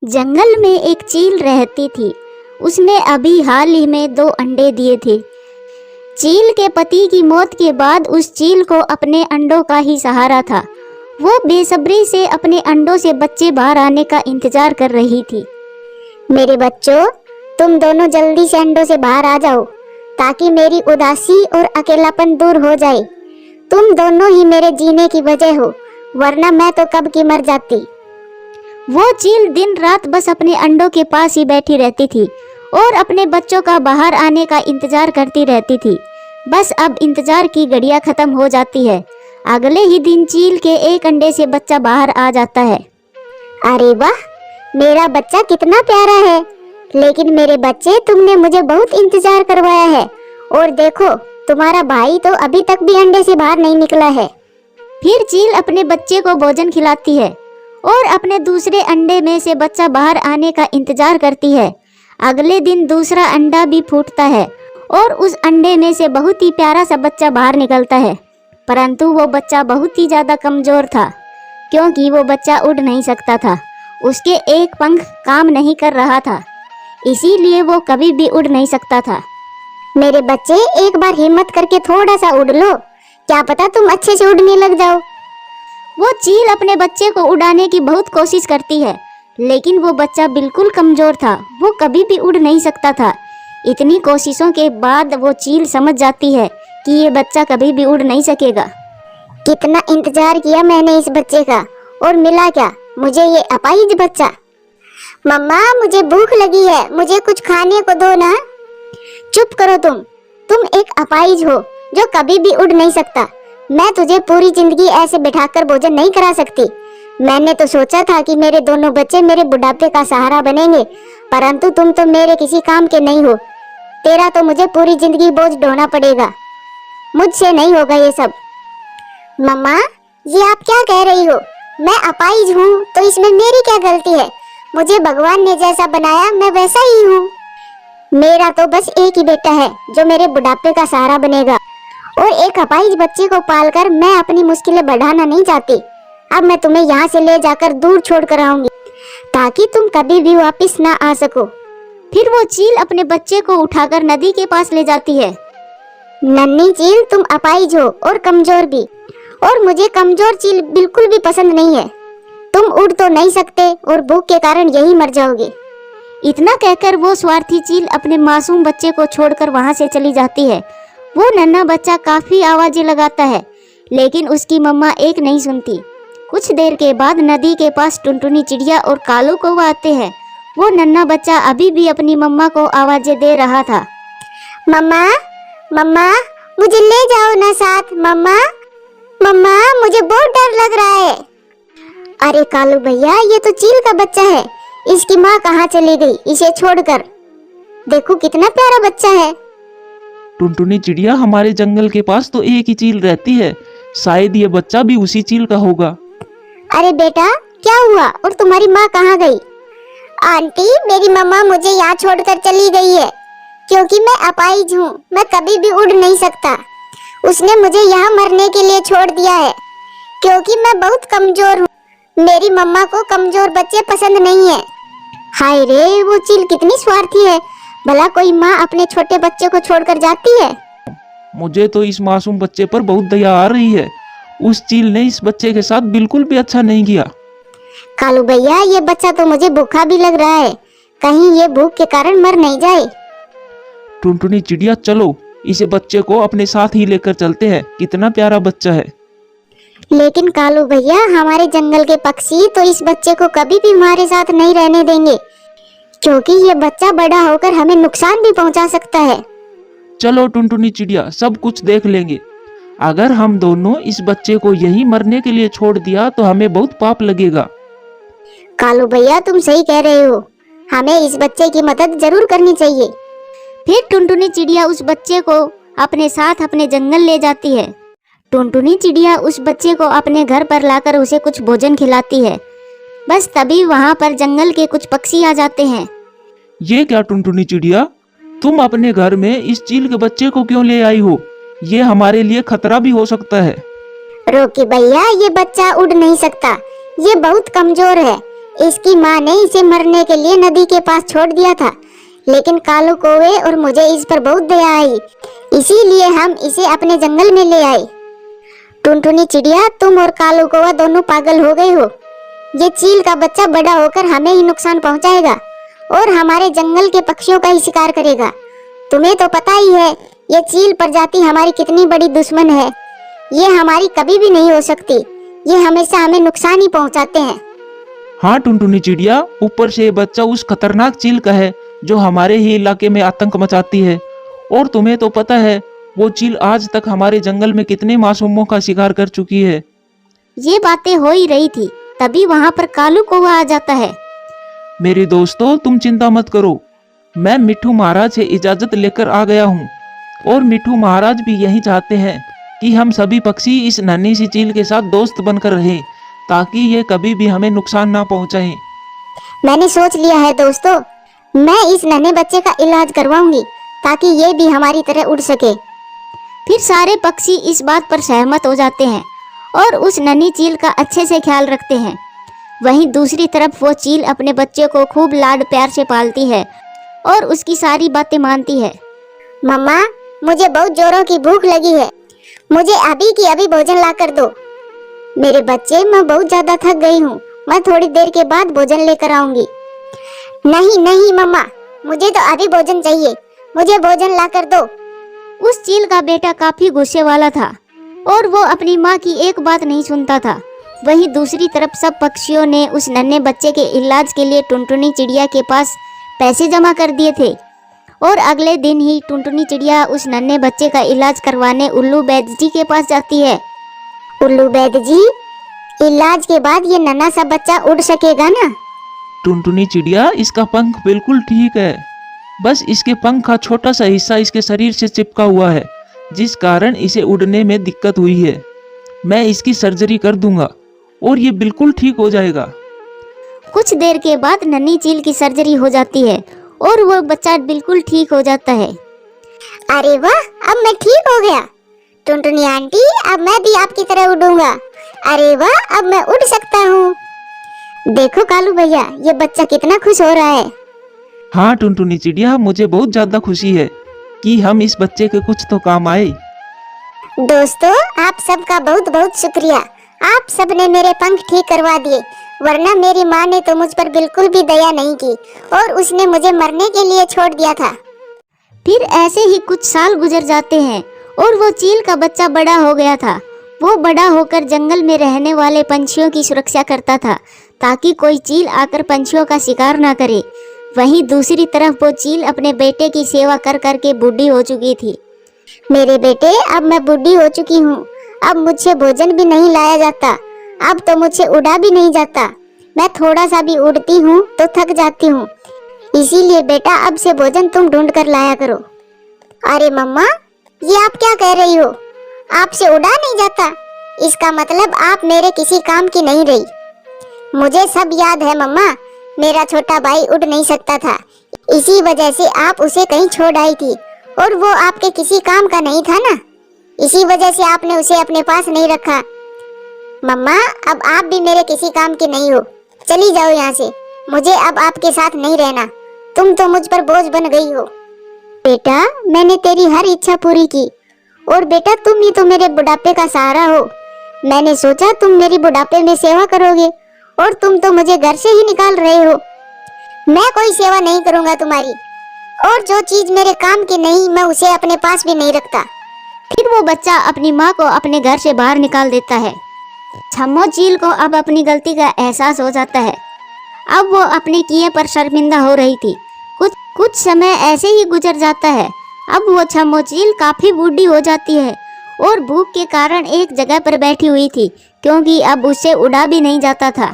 जंगल में एक चील रहती थी। उसने अभी हाल ही में 2 अंडे दिए थे। चील के पति की मौत के बाद उस चील को अपने अंडों का ही सहारा था। वो बेसब्री से अपने अंडों से बच्चे बाहर आने का इंतजार कर रही थी। मेरे बच्चों, तुम दोनों जल्दी से अंडों से बाहर आ जाओ ताकि मेरी उदासी और अकेलापन दूर हो जाए। तुम दोनों ही मेरे जीने की वजह हो, वरना मैं तो कब की मर जाती। वो चील दिन रात बस अपने अंडों के पास ही बैठी रहती थी और अपने बच्चों का बाहर आने का इंतजार करती रहती थी। बस अब इंतजार की घड़ियां खत्म हो जाती है। अगले ही दिन चील के एक अंडे से बच्चा बाहर आ जाता है। अरे वाह, मेरा बच्चा कितना प्यारा है। लेकिन मेरे बच्चे, तुमने मुझे बहुत इंतजार करवाया है और देखो, तुम्हारा भाई तो अभी तक भी अंडे से बाहर नहीं निकला है। फिर चील अपने बच्चे को भोजन खिलाती है और अपने दूसरे अंडे में से बच्चा बाहर आने का इंतजार करती है। अगले दिन दूसरा अंडा भी फूटता है और उस अंडे में से बहुत ही प्यारा सा बच्चा बाहर निकलता है। परंतु वो बच्चा बहुत ही ज़्यादा कमज़ोर था, क्योंकि वो बच्चा उड़ नहीं सकता था। उसके एक पंख काम नहीं कर रहा था, इसीलिए वो कभी भी उड़ नहीं सकता था। मेरे बच्चे, एक बार हिम्मत करके थोड़ा सा उड़ लो, क्या पता तुम अच्छे से उड़ने लग जाओ। वो चील अपने बच्चे को उड़ाने की बहुत कोशिश करती है, लेकिन वो बच्चा बिल्कुल कमज़ोर था। वो कभी भी उड़ नहीं सकता था। इतनी कोशिशों के बाद वो चील समझ जाती है कि ये बच्चा कभी भी उड़ नहीं सकेगा। कितना इंतजार किया मैंने इस बच्चे का, और मिला क्या? मुझे ये अपाहिज बच्चा। मम्मा, मुझे भूख लगी है, मुझे कुछ खाने को दो ना। चुप करो तुम एक अपाहिज हो जो कभी भी उड़ नहीं सकता। मैं तुझे पूरी जिंदगी ऐसे बिठाकर भोजन नहीं करा सकती। मैंने तो सोचा था कि मेरे दोनों बच्चे मेरे बुढ़ापे का सहारा बनेंगे, परंतु तुम तो मेरे किसी काम के नहीं हो। तेरा तो मुझे पूरी जिंदगी बोझ ढोना पड़ेगा। मुझसे नहीं होगा ये सब। मम्मा, ये आप क्या कह रही हो? मैं अपाहिज हूँ तो इसमें मेरी क्या गलती है? मुझे भगवान ने जैसा बनाया मैं वैसा ही हूँ। मेरा तो बस एक ही बेटा है जो मेरे बुढ़ापे का सहारा बनेगा, और एक अपाहिज बच्चे को पालकर मैं अपनी मुश्किलें बढ़ाना नहीं चाहती। अब मैं तुम्हें यहाँ से ले जाकर दूर छोड़ कर आऊंगी ताकि तुम कभी भी वापस ना आ सको। फिर वो चील अपने बच्चे को उठाकर नदी के पास ले जाती है। नन्ही चील, तुम अपाहिज हो और कमजोर भी, और मुझे कमजोर चील बिल्कुल भी पसंद नहीं है। तुम उड़ तो नहीं सकते और भूख के कारण यही मर जाओगे। इतना कहकर वो स्वार्थी चील अपने मासूम बच्चे को छोड़कर वहां से चली जाती है। वो नन्हा बच्चा काफी आवाजें लगाता है, लेकिन उसकी मम्मा एक नहीं सुनती। कुछ देर के बाद नदी के पास टुनटुनी चिड़िया और कालू कौवा आते हैं। वो नन्हा बच्चा अभी भी अपनी मम्मा को आवाजें दे रहा था। मम्मा, मम्मा, मुझे ले जाओ ना साथ। मम्मा, मम्मा, मुझे बहुत डर लग रहा है। अरे कालू भैया, ये तो चील का बच्चा है। इसकी माँ कहाँ चली गई इसे छोड़कर? देखो कितना प्यारा बच्चा है। टुनटुनी चिड़िया, हमारे जंगल के पास तो एक ही चील रहती है, शायद ये बच्चा भी उसी चील का होगा। अरे बेटा, क्या हुआ और तुम्हारी माँ कहाँ गई? आंटी, मेरी मम्मा मुझे यहाँ छोड़कर चली गई है, क्योंकि मैं अपाहिज हूँ। मैं कभी भी उड़ नहीं सकता। उसने मुझे यहाँ मरने के लिए छोड़ दिया है, क्योंकि मैं बहुत कमजोर हूँ। मेरी मम्मा को कमजोर बच्चे पसंद नहीं है। हाय रे, वो चील कितनी स्वार्थी है। भला कोई माँ अपने छोटे बच्चे को छोड़कर जाती है? मुझे तो इस मासूम बच्चे पर बहुत दया आ रही है। उस चील ने इस बच्चे के साथ बिल्कुल भी अच्छा नहीं किया। कालू भैया, ये बच्चा तो मुझे भूखा भी लग रहा है, कहीं ये भूख के कारण मर नहीं जाए। टुनटुनी चिड़िया, चलो इसे बच्चे को अपने साथ ही लेकर चलते हैं। कितना प्यारा बच्चा है। लेकिन कालू भैया, हमारे जंगल के पक्षी तो इस बच्चे को कभी भी हमारे साथ नहीं रहने देंगे, क्योंकि ये बच्चा बड़ा होकर हमें नुकसान भी पहुंचा सकता है। चलो टुनटुनी चिड़िया, सब कुछ देख लेंगे। अगर हम दोनों इस बच्चे को यहीं मरने के लिए छोड़ दिया तो हमें बहुत पाप लगेगा। कालू भैया, तुम सही कह रहे हो। हमें इस बच्चे की मदद जरूर करनी चाहिए। फिर टुनटुनी चिड़िया उस बच्चे को अपने साथ अपने जंगल ले जाती है। टुनटुनी चिड़िया उस बच्चे को अपने घर पर लाकर उसे कुछ भोजन खिलाती है। बस तभी वहां पर जंगल के कुछ पक्षी आ जाते हैं। ये क्या टुनटुनी चिड़िया, तुम अपने घर में इस चील के बच्चे को क्यों ले आई हो? ये हमारे लिए खतरा भी हो सकता है। रोकी भैया, ये बच्चा उड़ नहीं सकता। ये बहुत कमजोर है, इसकी माँ ने इसे मरने के लिए नदी के पास छोड़ दिया था, लेकिन कालू कौवे और मुझे इस पर बहुत दया आई, इसीलिए हम इसे अपने जंगल में ले आए। टुनटुनी चिड़िया, तुम और कालू कौवा दोनों पागल हो गए हो। ये चील का बच्चा बड़ा होकर हमें ही नुकसान पहुंचाएगा और हमारे जंगल के पक्षियों का ही शिकार करेगा। तुम्हें तो पता ही है ये चील प्रजाति हमारी कितनी बड़ी दुश्मन है। ये हमारी कभी भी नहीं हो सकती, ये हमेशा हमें नुकसान ही पहुंचाते हैं। हाँ टुनटुनी चिड़िया, ऊपर से ये बच्चा उस खतरनाक चील का है जो हमारे ही इलाके में आतंक मचाती है। और तुम्हें तो पता है वो चील आज तक हमारे जंगल में कितने मासूमों का शिकार कर चुकी है। ये बातें हो ही रही थी, तभी वहाँ पर कालू कौवा आ जाता है। मेरे दोस्तों, तुम चिंता मत करो, मैं मिट्ठू महाराज से इजाजत लेकर आ गया हूँ। और मिट्ठू महाराज भी यही चाहते हैं कि हम सभी पक्षी इस नन्ही सी चील के साथ दोस्त बनकर रहें, ताकि ये कभी भी हमें नुकसान ना पहुंचाए। मैंने सोच लिया है दोस्तों, मैं इस नन्हे बच्चे का इलाज करवाऊंगी ताकि ये भी हमारी तरह उड़ सके। फिर सारे पक्षी इस बात पर सहमत हो जाते हैं और उस नन्ही चील का अच्छे से ख्याल रखते हैं। वहीं दूसरी तरफ वो चील अपने बच्चे को खूब लाड प्यार से पालती है और उसकी सारी बातें मानती है। मम्मा, मुझे बहुत जोरों की भूख लगी है, मुझे अभी की अभी भोजन ला कर दो। मेरे बच्चे, मैं बहुत ज्यादा थक गई हूँ, मैं थोड़ी देर के बाद भोजन लेकर आऊंगी। नहीं नहीं मम्मा, मुझे तो अभी भोजन चाहिए, मुझे भोजन ला कर दो। उस चील का बेटा काफी गुस्से वाला था और वो अपनी माँ की एक बात नहीं सुनता था। वहीं दूसरी तरफ सब पक्षियों ने उस नन्हे बच्चे के इलाज के लिए टुनटुनी चिड़िया के पास पैसे जमा कर दिए थे। और अगले दिन ही टुनटुनी चिड़िया उस नन्हे बच्चे का इलाज करवाने उल्लू वैद्य जी के पास जाती है। उल्लू वैद्य जी, इलाज के बाद ये नन्हा सा बच्चा उड़ सकेगा ना? टुनटुनी चिड़िया, इसका पंख बिल्कुल ठीक है, बस इसके पंख का छोटा सा हिस्सा इसके शरीर से चिपका हुआ है, जिस कारण इसे उड़ने में दिक्कत हुई है। मैं इसकी सर्जरी कर दूंगा और ये बिल्कुल ठीक हो जाएगा। कुछ देर के बाद नन्ही चील की सर्जरी हो जाती है और वो बच्चा बिल्कुल ठीक हो जाता है। अरे वाह, अब मैं ठीक हो गया। टुनटुनी आंटी, अब मैं भी आपकी तरह उड़ूंगा। अरे वाह, अब मैं उड़ सकता हूँ। देखो कालू भैया, ये बच्चा कितना खुश हो रहा है। हाँ टुनटुनी चिड़िया, मुझे बहुत ज्यादा खुशी है कि हम इस बच्चे के कुछ तो काम आए। दोस्तों, आप सबका बहुत बहुत शुक्रिया, आप सबने मेरे पंख ठीक करवा दिए, वरना मेरी माँ ने तो मुझ पर बिल्कुल भी दया नहीं की और उसने मुझे मरने के लिए छोड़ दिया था। फिर ऐसे ही कुछ साल गुजर जाते हैं और वो चील का बच्चा बड़ा हो गया था। वो बड़ा होकर जंगल में रहने वाले पंछियों की सुरक्षा करता था, ताकि कोई चील आकर पंछियों का शिकार ना करे। वहीं दूसरी तरफ वो चील अपने बेटे की सेवा कर करके बूढ़ी हो चुकी थी। मेरे बेटे, अब मैं बूढ़ी हो चुकी हूँ, अब मुझसे भोजन भी नहीं लाया जाता, अब तो मुझसे उड़ा भी नहीं जाता। मैं थोड़ा सा भी उड़ती हूँ तो थक जाती हूँ, इसीलिए बेटा अब से भोजन तुम ढूंढ कर लाया करो। अरे मम्मा, ये आप क्या कह रही हो? आपसे उड़ा नहीं जाता, इसका मतलब आप मेरे किसी काम की नहीं रही। मुझे सब याद है मम्मा, मेरा छोटा भाई उड़ नहीं सकता था, इसी वजह से आप उसे कहीं छोड़ आई थी और वो आपके किसी काम का नहीं था ना, इसी वजह से आपने उसे अपने पास नहीं रखा। मम्मा, अब आप भी मेरे किसी काम की नहीं हो, चली जाओ यहाँ से, मुझे अब आपके साथ नहीं रहना, तुम तो मुझ पर बोझ बन गई हो। बेटा, मैंने तेरी हर इच्छा पूरी की और बेटा तुम ही तो मेरे बुढ़ापे का सहारा हो। मैंने सोचा तुम मेरी बुढ़ापे में सेवा करोगे और तुम तो मुझे घर से ही निकाल रहे हो। मैं कोई सेवा नहीं करूंगा तुम्हारी, और जो चीज मेरे काम की नहीं मैं उसे अपने पास भी नहीं रखता। फिर वो बच्चा अपनी माँ को अपने घर से बाहर निकाल देता है। छम्मो चील को अब अपनी गलती का एहसास हो जाता है। अब वो अपने किए पर शर्मिंदा हो रही थी। कुछ समय ऐसे ही गुजर जाता है। अब वो छम्मो चील काफी बूढ़ी हो जाती है और भूख के कारण एक जगह पर बैठी हुई थी, क्योंकि अब उससे उड़ा भी नहीं जाता था।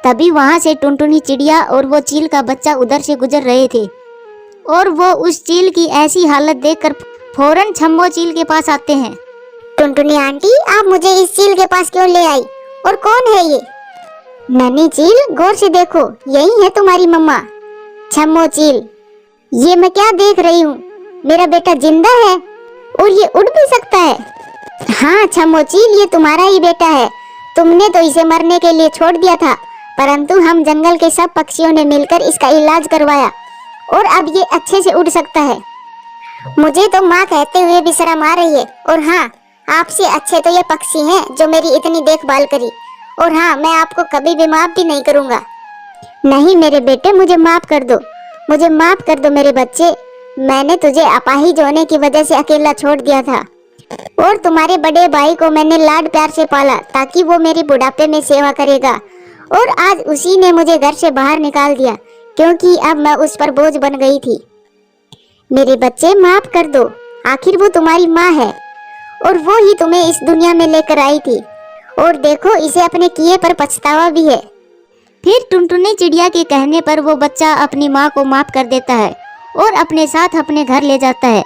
तभी वहाँ से टुनटुनी चिड़िया और वो चील का बच्चा उधर से गुजर रहे थे और वो उस चील की ऐसी हालत देखकर फौरन छम्मो चील के पास आते हैं। टुनटुनी आंटी, आप मुझे इस चील के पास क्यों ले आई और कौन है ये? नन्ही चील, गौर से देखो, यही है तुम्हारी मम्मा। छम्मो चील, ये मैं क्या देख रही हूँ? मेरा बेटा जिंदा है और ये उड़ भी सकता है। हाँ छम्मो चील, ये तुम्हारा ही बेटा है, तुमने तो इसे मरने के लिए छोड़ दिया था, परंतु हम जंगल के सब पक्षियों ने मिलकर इसका इलाज करवाया और अब ये अच्छे से उड़ सकता है। मुझे तो माँ कहते हुए भी शर्म आ रही है। और हाँ, आपसे अच्छे तो ये पक्षी हैं जो मेरी इतनी देखभाल करी। और हाँ, मैं आपको कभी भी माफ भी नहीं करूँगा। नहीं मेरे बेटे, मुझे माफ कर दो, मुझे माफ कर दो मेरे बच्चे। मैंने तुझे अपाहिज होने की वजह से अकेला छोड़ दिया था और तुम्हारे बड़े भाई को मैंने लाड प्यार से पाला ताकि वो मेरी बुढ़ापे में सेवा करेगा। और आज उसी ने मुझे घर से बाहर निकाल दिया क्योंकि अब मैं उस पर बोझ बन गई थी। मेरे बच्चे, माफ कर दो, आखिर वो तुम्हारी माँ है और वो ही तुम्हें इस दुनिया में लेकर आई थी। और देखो, इसे अपने किए पर पछतावा भी है। फिर टुनटुनी चिड़िया के कहने पर वो बच्चा अपनी माँ को माफ कर देता है और अपने साथ अपने घर ले जाता है।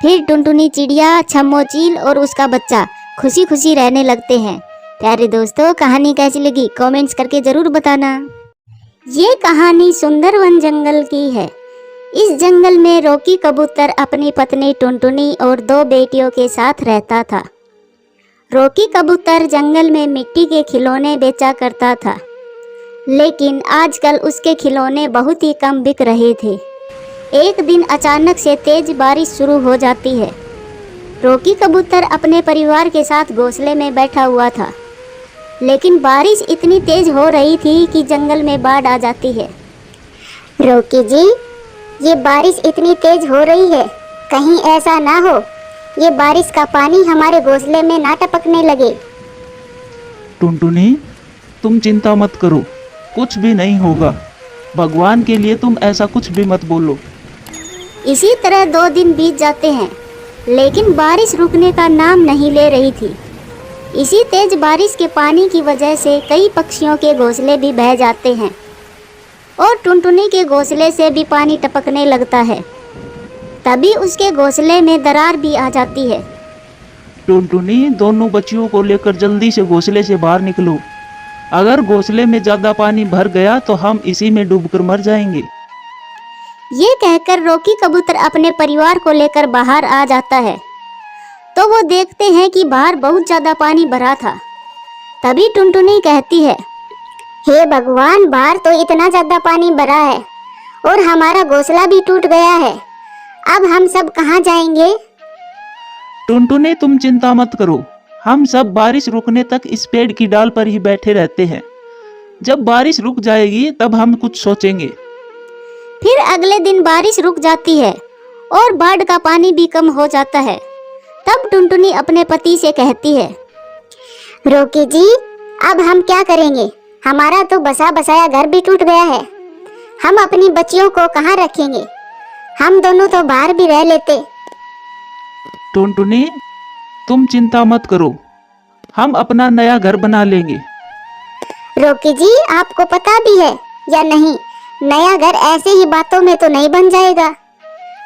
फिर टुनटुनी चिड़िया, छम्मो चील और उसका बच्चा खुशी खुशी रहने लगते हैं। प्यारे दोस्तों, कहानी कैसी लगी कमेंट्स करके जरूर बताना। ये कहानी सुंदरवन जंगल की है। इस जंगल में रॉकी कबूतर अपनी पत्नी टुनटुनी और 2 बेटियों के साथ रहता था। रॉकी कबूतर जंगल में मिट्टी के खिलौने बेचा करता था, लेकिन आजकल उसके खिलौने बहुत ही कम बिक रहे थे। एक दिन अचानक से तेज बारिश शुरू हो जाती है। रॉकी कबूतर अपने परिवार के साथ घोंसले में बैठा हुआ था, लेकिन बारिश इतनी तेज हो रही थी कि जंगल में बाढ़ आ जाती है। रॉकी जी, ये बारिश इतनी तेज हो रही है, कहीं ऐसा ना हो ये बारिश का पानी हमारे घोंसले में ना टपकने लगे। टुनटुनी, तुम चिंता मत करो, कुछ भी नहीं होगा। भगवान के लिए तुम ऐसा कुछ भी मत बोलो। इसी तरह 2 दिन बीत जाते हैं, लेकिन बारिश रुकने का नाम नहीं ले रही थी। इसी तेज बारिश के पानी की वजह से कई पक्षियों के घोंसले भी बह जाते हैं और टुनटुनी के घोंसले से भी पानी टपकने लगता है। तभी उसके घोंसले में दरार भी आ जाती है। टुनटुनी, दोनों बच्चियों को लेकर जल्दी से घोंसले से बाहर निकलो। अगर घोंसले में ज़्यादा पानी भर गया तो हम इसी में डूबकर मर जाएंगे। ये कहकर रॉकी कबूतर अपने परिवार को लेकर बाहर आ जाता है, तो वो देखते हैं कि बाहर बहुत ज़्यादा पानी भरा था। तभी टुनटुनी कहती है, हे भगवान, बाहर तो इतना ज्यादा पानी भरा है और हमारा घोंसला भी टूट गया है। अब हम सब कहाँ जाएंगे? टुनटुनी, तुम चिंता मत करो, हम सब बारिश रुकने तक इस पेड़ की डाल पर ही बैठे रहते हैं। जब बारिश रुक जाएगी तब हम कुछ सोचेंगे। फिर अगले दिन बारिश रुक जाती है और बाढ़ का पानी भी कम हो जाता है। तब टुनटुनी अपने पति से कहती है, रॉकी जी, अब हम क्या करेंगे? हमारा तो बसा बसाया घर भी टूट गया है। हम अपनी बच्चियों को कहाँ रखेंगे? हम दोनों तो बाहर भी रह लेते। टुनटुनी, तुम चिंता मत करो, हम अपना नया घर बना लेंगे। रॉकी जी, आपको पता भी है या नहीं, नया घर ऐसे ही बातों में तो नहीं बन जाएगा।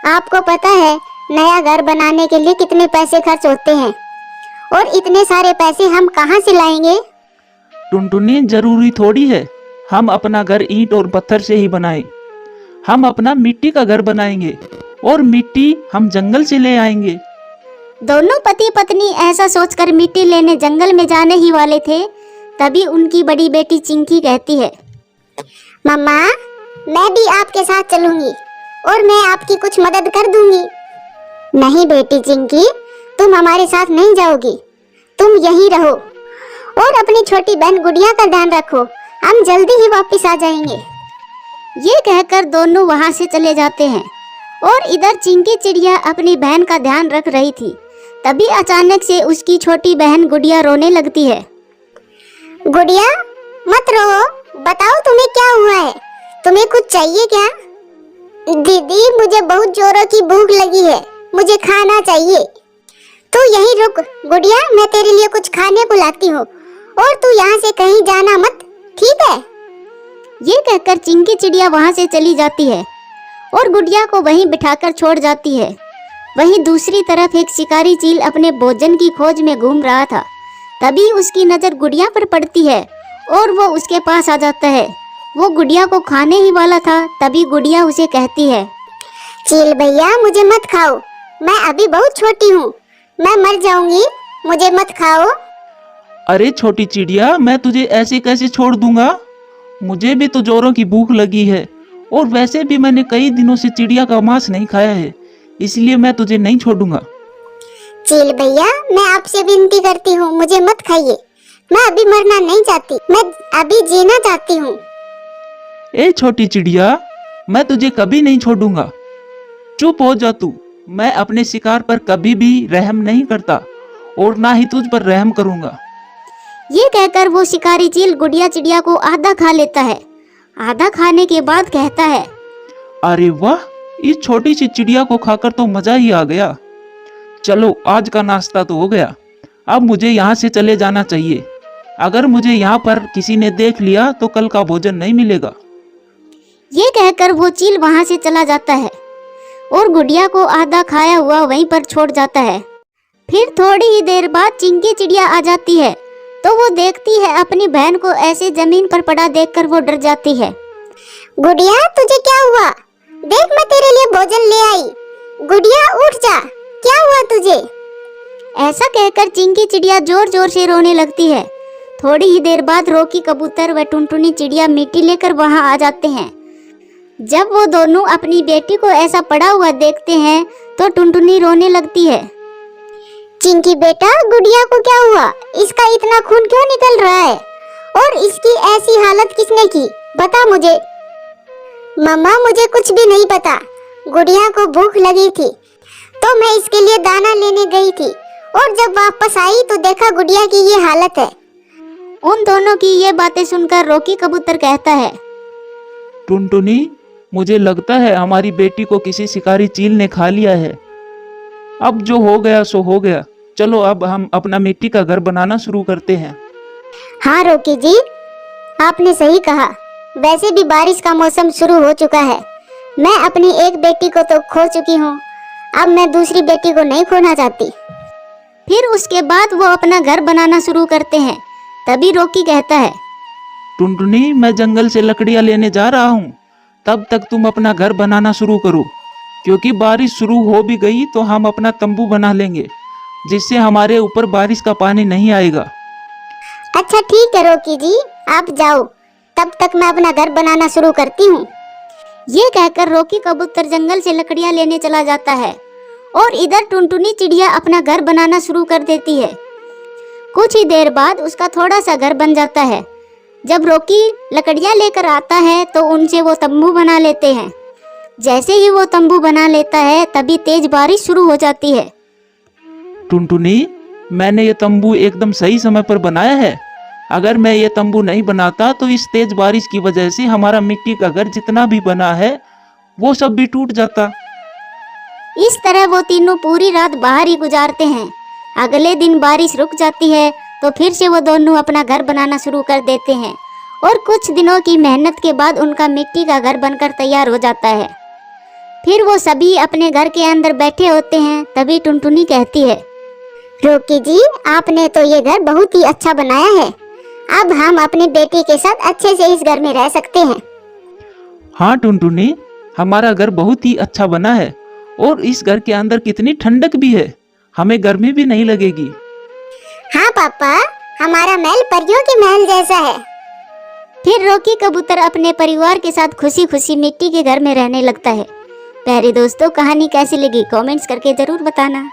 आपको पता है नया घर बनाने के लिए कितने पैसे खर्च होते हैं और इतने सारे पैसे हम कहाँ से लाएंगे? टुनटुनी, जरूरी थोड़ी है हम अपना घर ईंट और पत्थर से ही बनाएं। हम अपना मिट्टी का घर बनाएंगे और मिट्टी हम जंगल से ले आएंगे। दोनों पति पत्नी ऐसा सोचकर मिट्टी लेने जंगल में जाने ही वाले थे। तभी उनकी बड़ी बेटी चिंकी कहती है, मम्मा, मैं भी आपके साथ चलूंगी और मैं आपकी कुछ मदद कर दूंगी। नहीं बेटी चिंकी, तुम हमारे साथ नहीं जाओगी, तुम यहीं रहो और अपनी छोटी बहन गुड़िया का ध्यान रखो। हम जल्दी ही वापस आ जाएंगे। ये कहकर दोनों वहां से चले जाते हैं और इधर चिंकी चिड़िया अपनी बहन का ध्यान रख रही थी। तभी अचानक से उसकी छोटी बहन गुड़िया रोने लगती है। गुड़िया, मत रो, बताओ तुम्हें क्या हुआ है? तुम्हें कुछ चाहिए क्या? दीदी, मुझे बहुत जोरों की भूख लगी है, मुझे खाना चाहिए। तू यहीं रुक गुड़िया, मैं तेरे लिए कुछ खाने को लाती हूँ और तू यहाँ से कहीं जाना मत, ठीक है? ये कहकर चिंकी चिड़िया वहां से चली जाती है और गुड़िया को वहीं बिठाकर छोड़ जाती है। वहीं दूसरी तरफ एक शिकारी चील अपने भोजन की खोज में घूम रहा था। तभी उसकी नज़र गुड़िया पर पड़ती है और वो उसके पास आ जाता है। वो गुड़िया को खाने ही वाला था। तभी गुड़िया उसे कहती है, चील भैया, मुझे मत खाओ, मैं अभी बहुत छोटी हूँ, मैं मर जाऊंगी, मुझे मत खाओ। अरे छोटी चिड़िया, मैं तुझे ऐसे कैसे छोड़ दूंगा? मुझे भी तो जोरों की भूख लगी है और वैसे भी मैंने कई दिनों से चिड़िया का मांस नहीं खाया है, इसलिए मैं तुझे नहीं छोड़ूंगा। चील भैया, मैं आपसे विनती करती हूँ, मुझे मत खाइए। मैं अभी मरना नहीं चाहती, मैं अभी जीना चाहती हूँ। ए छोटी चिड़िया, मैं तुझे कभी नहीं छोड़ूंगा। चुप हो जा तू। मैं अपने शिकार पर कभी भी रहम नहीं करता और ना ही तुझ पर रहम करूंगा। ये कहकर वो शिकारी चील गुड़िया चिड़िया को आधा खा लेता है। आधा खाने के बाद कहता है, अरे वाह, इस छोटी सी चिड़िया को खाकर तो मजा ही आ गया। चलो, आज का नाश्ता तो हो गया, अब मुझे यहाँ से चले जाना चाहिए। अगर मुझे यहाँ पर किसी ने देख लिया तो कल का भोजन नहीं मिलेगा। ये कहकर वो चील वहां से चला जाता है और गुड़िया को आधा खाया हुआ वहीं पर छोड़ जाता है। फिर थोड़ी ही देर बाद चिंकी चिड़िया आ जाती है तो वो देखती है अपनी बहन को ऐसे जमीन पर पड़ा देखकर वो डर जाती है। गुड़िया, तुझे क्या हुआ? देख, मैं तेरे लिए भोजन ले आई। गुड़िया, उठ जा, क्या हुआ तुझे? ऐसा कहकर चिंकी चिड़िया जोर जोर से रोने लगती है। थोड़ी ही देर बाद रोकी कबूतर व टुनटुनी चिड़िया मिट्टी लेकर वहां आ जाते हैं। जब वो दोनों अपनी बेटी को ऐसा पड़ा हुआ देखते हैं तो टुनटुनी रोने लगती है। चिंकी बेटा, गुड़िया को क्या हुआ? इसका इतना खून क्यों निकल रहा है? और इसकी ऐसी हालत किसने की? बता मुझे। मम्मा, मुझे कुछ भी नहीं पता। गुड़िया को भूख लगी थी तो मैं इसके लिए दाना लेने गई थी और जब वापस आई तो देखा गुड़िया की ये हालत है। उन दोनों की ये बातें सुनकर रोकी कबूतर कहता है, टुनटुनी, मुझे लगता है हमारी बेटी को किसी शिकारी चील ने खा लिया है। अब जो हो गया सो हो गया। चलो, अब हम अपना मिट्टी का घर बनाना शुरू करते हैं। हाँ रोकी जी, आपने सही कहा। वैसे भी बारिश का मौसम शुरू हो चुका है। मैं अपनी एक बेटी को तो खो चुकी हूँ, अब मैं दूसरी बेटी को नहीं खोना चाहती। फिर उसके बाद वो अपना घर बनाना शुरू करते हैं। तभी रोकी कहता है, टुनटुनी, मैं जंगल से लकड़ियां लेने जा रहा हूँ, तब तक तुम अपना घर बनाना शुरू करो, क्योंकि बारिश शुरू हो भी गई तो हम अपना तंबू बना लेंगे, जिससे हमारे ऊपर बारिश का पानी नहीं आएगा। अच्छा ठीक है रोकी जी, आप जाओ, तब तक मैं अपना घर बनाना शुरू करती हूँ। ये कहकर रोकी कबूतर जंगल से लकड़ियां लेने चला जाता है और इधर टुनटुनी चिड़िया अपना घर बनाना शुरू कर देती है। कुछ ही देर बाद उसका थोड़ा सा घर बन जाता है। जब रोकी लकड़ियां लेकर आता है तो उनसे वो तंबू बना लेते हैं। जैसे ही वो तंबू बना लेता है तभी तेज बारिश शुरू हो जाती है। टुनटुनी, मैंने ये तंबू एकदम सही समय पर बनाया है। अगर मैं ये तंबू नहीं बनाता तो इस तेज बारिश की वजह से हमारा मिट्टी का घर जितना भी बना है वो सब भी टूट जाता। इस तरह वो तीनों पूरी रात बाहर ही गुजारते हैं। अगले दिन बारिश रुक जाती है तो फिर से वो दोनों अपना घर बनाना शुरू कर देते हैं और कुछ दिनों की मेहनत के बाद उनका मिट्टी का घर बनकर तैयार हो जाता है। फिर वो सभी अपने घर के अंदर बैठे होते हैं। तभी टुनटुनी कहती है, रोकी जी, आपने तो ये घर बहुत ही अच्छा बनाया है। अब हम अपनी बेटी के साथ अच्छे से इस घर में रह सकते हैं। हाँ टुनटुनी, हमारा घर बहुत ही अच्छा बना है और इस घर के अंदर कितनी ठंडक भी है, हमें गर्मी भी नहीं लगेगी। हाँ पापा, हमारा महल परियों के महल जैसा है। फिर रोकी कबूतर अपने परिवार के साथ खुशी खुशी मिट्टी के घर में रहने लगता है। प्यारे दोस्तों, कहानी कैसी लगी कमेंट्स करके जरूर बताना।